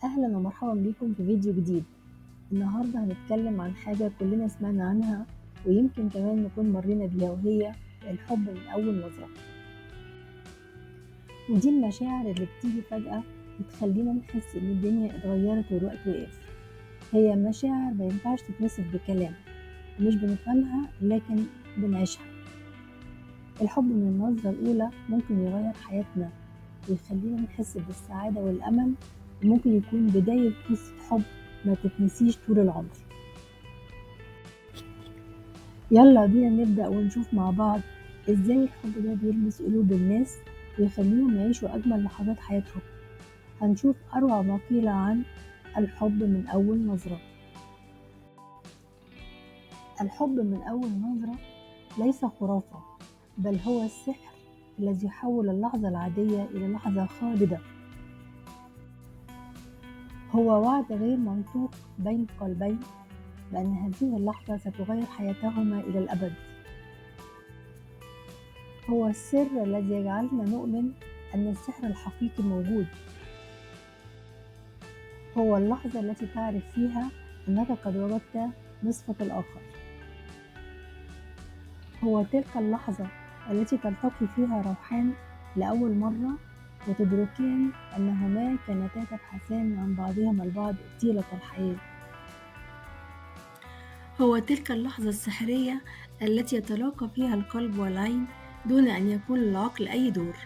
أهلا ومرحبا بكم في فيديو جديد. النهاردة هنتكلم عن حاجة كلنا سمعنا عنها ويمكن كمان نكون مرينا بيها، وهي الحب من أول نظرة. ودي المشاعر اللي بتيجي فجأة بتخلينا نحس إن الدنيا اتغيرت والوقت وقف. هي مشاعر ما ينفعش تتوصف بكلام، ومش بنفهمها لكن بنعيشها. الحب من النظرة الأولى ممكن يغير حياتنا ويخلينا نحس بالسعادة والأمل، وممكن يكون بداية قصة حب ما تتنسيش طول العمر. يلا بينا نبدأ ونشوف مع بعض ازاي الحب ده بيلمس قلوب الناس ويخليهم يعيشوا أجمل لحظات حياتهم. هنشوف أروع ما قيل عن الحب من أول نظرة. الحب من أول نظرة ليس خرافة، بل هو السحر الذي يحول اللحظة العادية إلى لحظة خالدة. هو وعد غير منطوق بين قلبين بأن هذه اللحظة ستغير حياتهما إلى الأبد. هو السر الذي يجعلنا نؤمن أن السحر الحقيقي موجود. هو اللحظة التي تعرف فيها أنك قد وجدت نصفك الآخر. هو تلك اللحظة التي تلتقي فيها روحان لأول مرة وتدركان أنهما كانتا تبحثان عن بعضهما البعض طيلة الحياة. هو تلك اللحظة السحرية التي يتلاقى فيها القلب والعين دون أن يكون للعقل أي دور.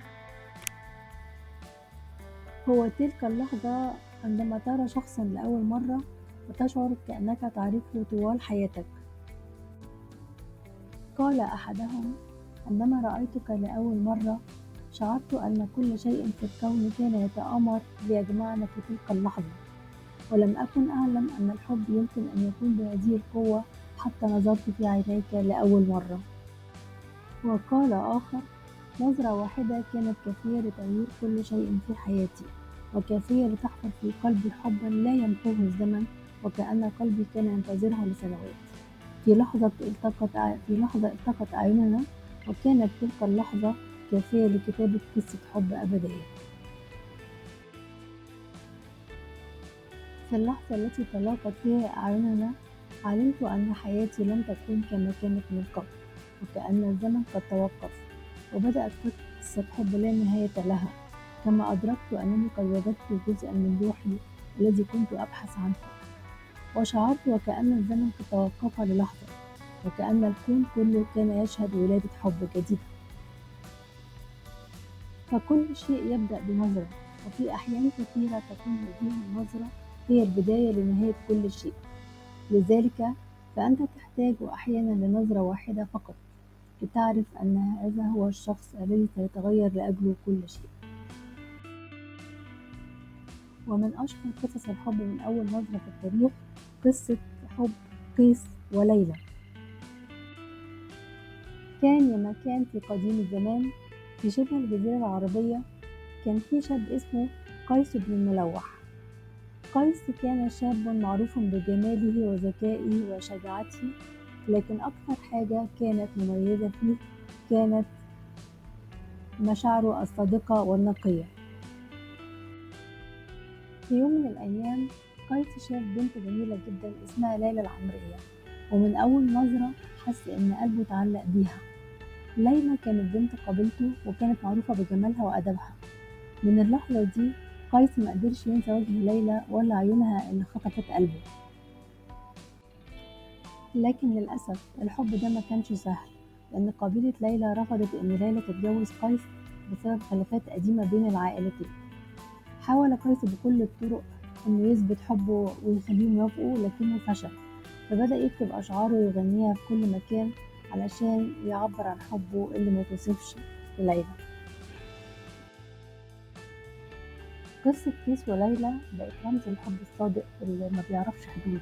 هو تلك اللحظة عندما ترى شخصا لأول مرة وتشعر كأنك تعرفه طوال حياتك. قال أحدهم: عندما رأيتك لأول مرة شعرت أن كل شيء في الكون كان يتآمر ليجمعنا في تلك اللحظة، ولم أكن أعلم أن الحب يمكن أن يكون بهذه القوة حتى نظرت في عينيك لأول مرة. وقال آخر: نظرة واحدة كانت كافية لتغيير كل شيء في حياتي، وكافية لتحفر في قلبي حبا لا يمحوه الزمن، وكأن قلبي كان ينتظرها لسنوات. في لحظة التقت أعيننا، وكانت تلك اللحظة كافية لكتابة قصة حب أبدية. في اللحظة التي تلاقت فيها أعيننا علمت أن حياتي لم تكون كما كانت من قبل، وكأن الزمن قد توقف، وبدأت قصة حب لا نهاية لها. كما أدركت أنني قد وجدت جزءا من روحي الذي كنت أبحث عنه، وشعرت وكأن الزمن قد توقف للحظة، وكأن الكون كله كان يشهد ولادة حب جديدة. فكل شيء يبدأ بنظرة، وفي أحيان كثيرة تكون هذه النظرة هي البداية لنهاية كل شيء. لذلك فأنت تحتاج أحيانا لنظرة واحدة فقط لتعرف أن هذا هو الشخص الذي سيتغير لأجله كل شيء. ومن أشهر قصص الحب من أول نظرة في التاريخ قصة حب قيس وليلى. كان يا مكان في قديم الزمان في شبه الجزيرة العربية كان في شاب اسمه قيس بن الملوح. قيس كان شاب معروف بجماله وذكائه وشجاعته، لكن أكثر حاجة كانت مميزة فيه كانت مشاعره الصادقة والنقية. في يوم من الأيام قيس شاف بنت جميلة جدا اسمها ليلى العمرية، ومن أول نظرة حس إن قلبه اتعلق بيها. ليلى كانت بنت قبيلته وكانت معروفة بجمالها وأدبها. من اللحظة دي قيس ما قدرش ينسى وجه ليلى ولا عيونها اللي خطفت قلبه. لكن للأسف الحب ده ما كانش سهل، لأن قبيلة ليلى رفضت إن ليلى تتجوز قيس بسبب خلافات قديمة بين العائلتين. حاول قيس بكل الطرق إنه يثبت حبه ويخليهم يوافقوا، لكنه فشل. فبدأ يكتب أشعاره ويغنيها في كل مكان علشان يعبر عن حبه اللي ما توصفش لليلى. قصة قيس وليلى بقت رمز الحب الصادق اللي ما بيعرفش حدود،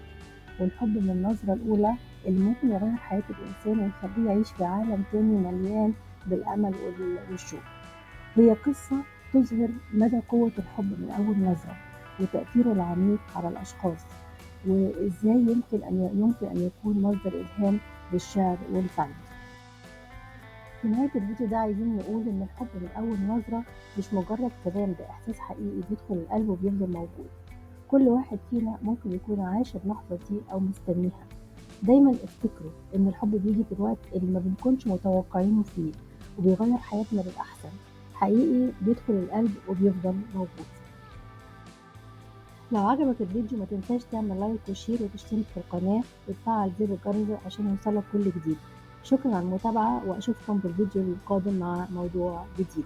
والحب من النظرة الأولى اللي ممكن يغير حياة الإنسان ويخليه يعيش في عالم تاني مليان بالأمل والشوق. هي قصة تظهر مدى قوة الحب من أول نظرة وتأثيره العميق على الأشخاص، وإزاي يمكن أن يكون مصدر إلهام للشعر والفن. في نهاية الفيديو ده عايزين نقول إن الحب من أول نظرة مش مجرد كلام، ده إحساس حقيقي بيدخل القلب وبيفضل موجود. كل واحد فينا ممكن يكون عاش اللحظة دي أو مستنيها. دايما افتكروا إن الحب بيجي في الوقت اللي ما بنكونش متوقعينه فيه، وبيغير حياتنا للأحسن. حقيقي بيدخل القلب وبيفضل موجود. لو عجبك الفيديو ما تنساش تعمل لايك وشير وتشترك في القناة وتفعل زر الجرس عشان يوصلك كل جديد. شكرا على المتابعة، وأشوفكم في الفيديو القادم مع موضوع جديد.